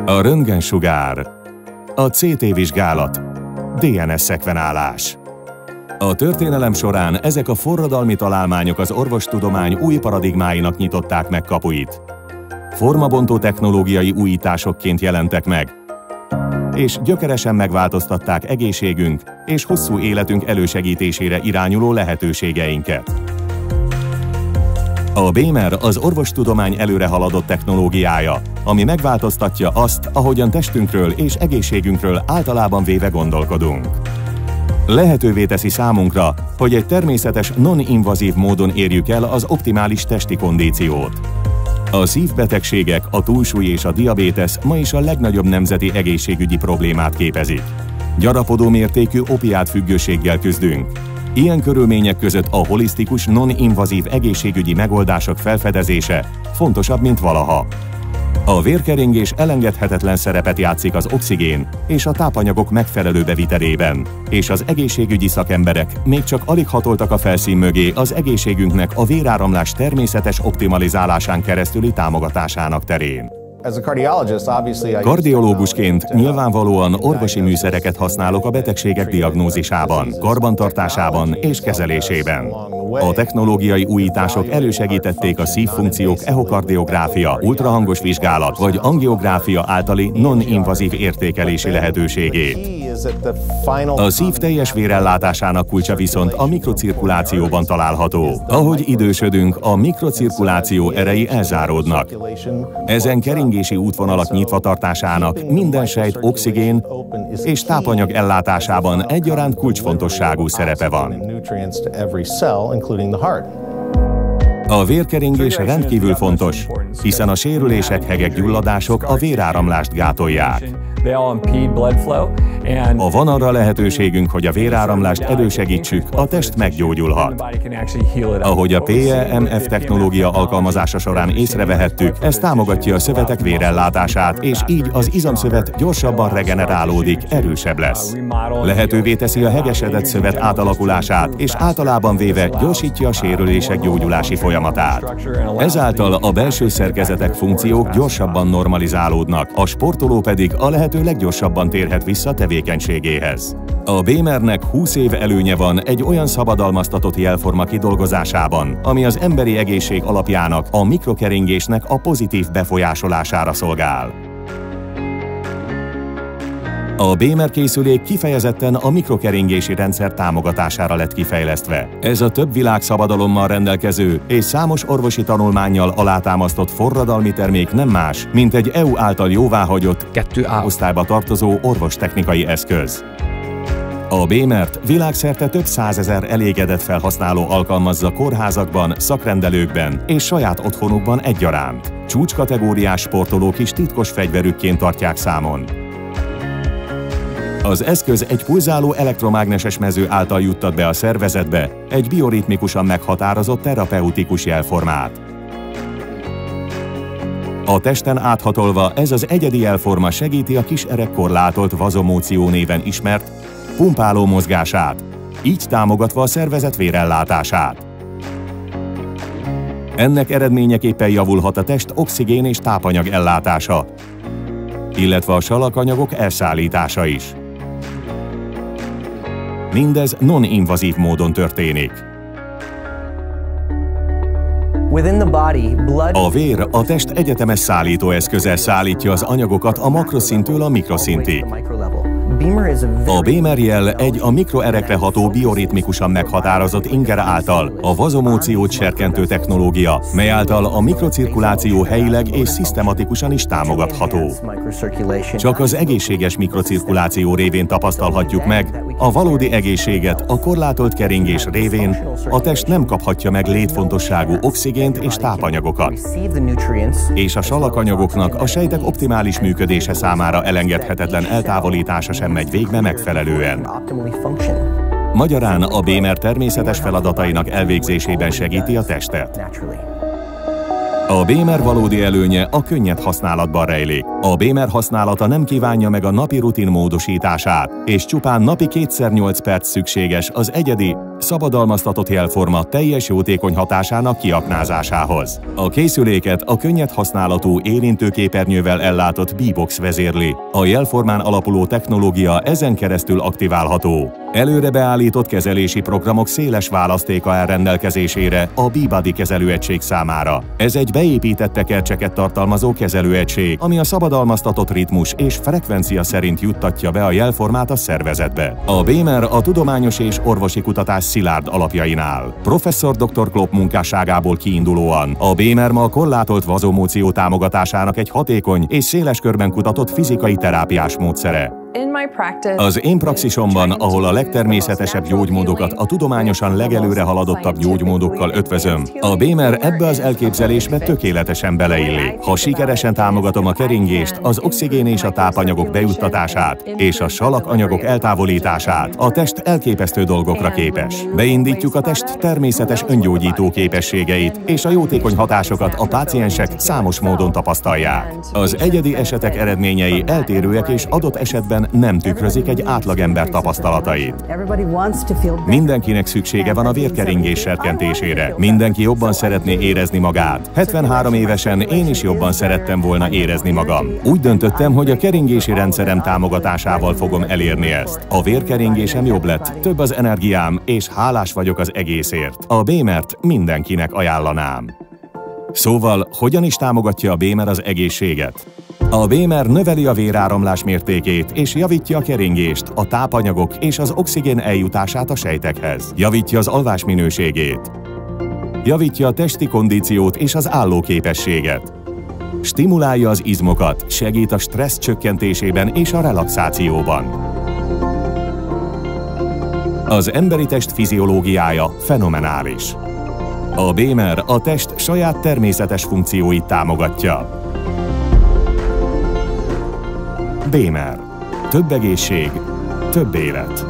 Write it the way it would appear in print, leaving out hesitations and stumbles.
A röntgensugár, a CT vizsgálat, DNS szekvenálás. A történelem során ezek a forradalmi találmányok az orvostudomány új paradigmáinak nyitották meg kapuit. Formabontó technológiai újításokként jelentek meg, és gyökeresen megváltoztatták egészségünk és hosszú életünk elősegítésére irányuló lehetőségeinket. A BEMER az orvostudomány előrehaladott technológiája, ami megváltoztatja azt, ahogyan testünkről és egészségünkről általában véve gondolkodunk. Lehetővé teszi számunkra, hogy egy természetes, non-invazív módon érjük el az optimális testi kondíciót. A szívbetegségek, a túlsúly és a diabétesz ma is a legnagyobb nemzeti egészségügyi problémát képezik. Gyarapodó mértékű opiátfüggőséggel küzdünk. Ilyen körülmények között a holisztikus, non-invazív egészségügyi megoldások felfedezése fontosabb, mint valaha. A vérkeringés elengedhetetlen szerepet játszik az oxigén és a tápanyagok megfelelő bevitelében, és az egészségügyi szakemberek még csak alig hatoltak a felszín mögé az egészségünknek a véráramlás természetes optimalizálásán keresztüli támogatásának terén. Kardiológusként nyilvánvalóan orvosi műszereket használok a betegségek diagnózisában, karbantartásában és kezelésében. A technológiai újítások elősegítették a szívfunkciók echokardiográfia, ultrahangos vizsgálat vagy angiográfia általi non-invazív értékelési lehetőségét. A szív teljes vérellátásának kulcsa viszont a mikrocirkulációban található. Ahogy idősödünk, a mikrocirkuláció erei elzáródnak. Ezen keringési útvonalak nyitva tartásának minden sejt oxigén és tápanyag ellátásában egyaránt kulcsfontosságú szerepe van. A vérkeringés rendkívül fontos, hiszen a sérülések, hegek, gyulladások a véráramlást gátolják. Ha van arra lehetőségünk, hogy a véráramlást elősegítsük, a test meggyógyulhat. Ahogy a PEMF technológia alkalmazása során észrevehettük, ez támogatja a szövetek vérellátását, és így az izomszövet gyorsabban regenerálódik, erősebb lesz. Lehetővé teszi a hegesedett szövet átalakulását, és általában véve gyorsítja a sérülések gyógyulási folyamatát. Ezáltal a belső szerkezetek, funkciók gyorsabban normalizálódnak, a sportoló pedig a lehető leggyorsabban térhet vissza tevékenységéhez. A BEMER-nek 20 év előnye van egy olyan szabadalmaztatott jelforma kidolgozásában, ami az emberi egészség alapjának, a mikrokeringésnek a pozitív befolyásolására szolgál. A BEMER készülék kifejezetten a mikrokeringési rendszer támogatására lett kifejlesztve. Ez a több világszabadalommal rendelkező és számos orvosi tanulmánnyal alátámasztott forradalmi termék nem más, mint egy EU által jóváhagyott 2A osztályba tartozó orvostechnikai eszköz. A BEMER-t világszerte több százezer elégedett felhasználó alkalmazza kórházakban, szakrendelőkben és saját otthonukban egyaránt. Csúcskategóriás sportolók is titkos fegyverükként tartják számon. Az eszköz egy pulzáló elektromágneses mező által juttat be a szervezetbe egy bioritmikusan meghatározott terapeutikus jelformát. A testen áthatolva ez az egyedi jelforma segíti a kisereg korlátolt vazomóció néven ismert pumpáló mozgását, így támogatva a szervezet vérellátását. Ennek eredményeképpen javulhat a test oxigén és tápanyag ellátása, illetve a salakanyagok elszállítása is. Mindez non-invazív módon történik. A vér a test egyetemes szállítóeszköze szállítja az anyagokat a makroszintől a mikroszintig. A BEMER jel egy a mikroerekre ható bioritmikusan meghatározott inger által a vazomóciót serkentő technológia, mely által a mikrocirkuláció helyileg és szisztematikusan is támogatható. Csak az egészséges mikrocirkuláció révén tapasztalhatjuk meg a valódi egészséget, a korlátolt keringés révén a test nem kaphatja meg létfontosságú oxigént és tápanyagokat. És a salakanyagoknak a sejtek optimális működése számára elengedhetetlen eltávolítása sem megy végbe megfelelően. Magyarán a BEMER természetes feladatainak elvégzésében segíti a testet. A BEMER valódi előnye a könnyed használatban rejlik. A BEMER használata nem kívánja meg a napi rutin módosítását, és csupán napi 2x8 perc szükséges az egyedi, szabadalmaztatott jelforma teljes jótékony hatásának kiaknázásához. A készüléket a könnyed használatú érintőképernyővel ellátott B-Box vezérli. A jelformán alapuló technológia ezen keresztül aktiválható. Előre beállított kezelési programok széles választéka áll rendelkezésére a B-Buddy kezelőegység számára. Ez egy beépített tekercseket tartalmazó kezelőegység, ami a szabadalmaztatott ritmus és frekvencia szerint juttatja be a jelformát a szervezetbe. A Bémer a tudományos és orvosi kutatás szilárd alapjainál. Professzor dr. Klopp munkásságából kiindulóan a Bémer ma a korlátolt vazomóció támogatásának egy hatékony és széles körben kutatott fizikai terápiás módszere. Az én praxisomban, ahol a legtermészetesebb gyógymódokat a tudományosan legelőre haladottabb gyógymódokkal ötvözöm, a Bémer ebbe az elképzelésbe tökéletesen beleillik. Ha sikeresen támogatom a keringést, az oxigén és a tápanyagok bejuttatását és a salakanyagok eltávolítását, a test elképesztő dolgokra képes. Beindítjuk a test természetes öngyógyító képességeit, és a jótékony hatásokat a páciensek számos módon tapasztalják. Az egyedi esetek eredményei eltérőek és adott esetben nem tükrözik egy átlagember tapasztalatait. Mindenkinek szüksége van a vérkeringés serkentésére. Mindenki jobban szeretné érezni magát. 73 évesen én is jobban szerettem volna érezni magam. Úgy döntöttem, hogy a keringési rendszerem támogatásával fogom elérni ezt. A vérkeringésem jobb lett, több az energiám, és hálás vagyok az egészért. A Bémert mindenkinek ajánlanám. Szóval, hogyan is támogatja a Bémer az egészséget? A Bémer növeli a véráramlás mértékét és javítja a keringést, a tápanyagok és az oxigén eljutását a sejtekhez. Javítja az alvás minőségét. Javítja a testi kondíciót és az állóképességet. Stimulálja az izmokat, segít a stressz csökkentésében és a relaxációban. Az emberi test fiziológiája fenomenális. A Bémer a test saját természetes funkcióit támogatja. Bémer. Több egészség, több élet.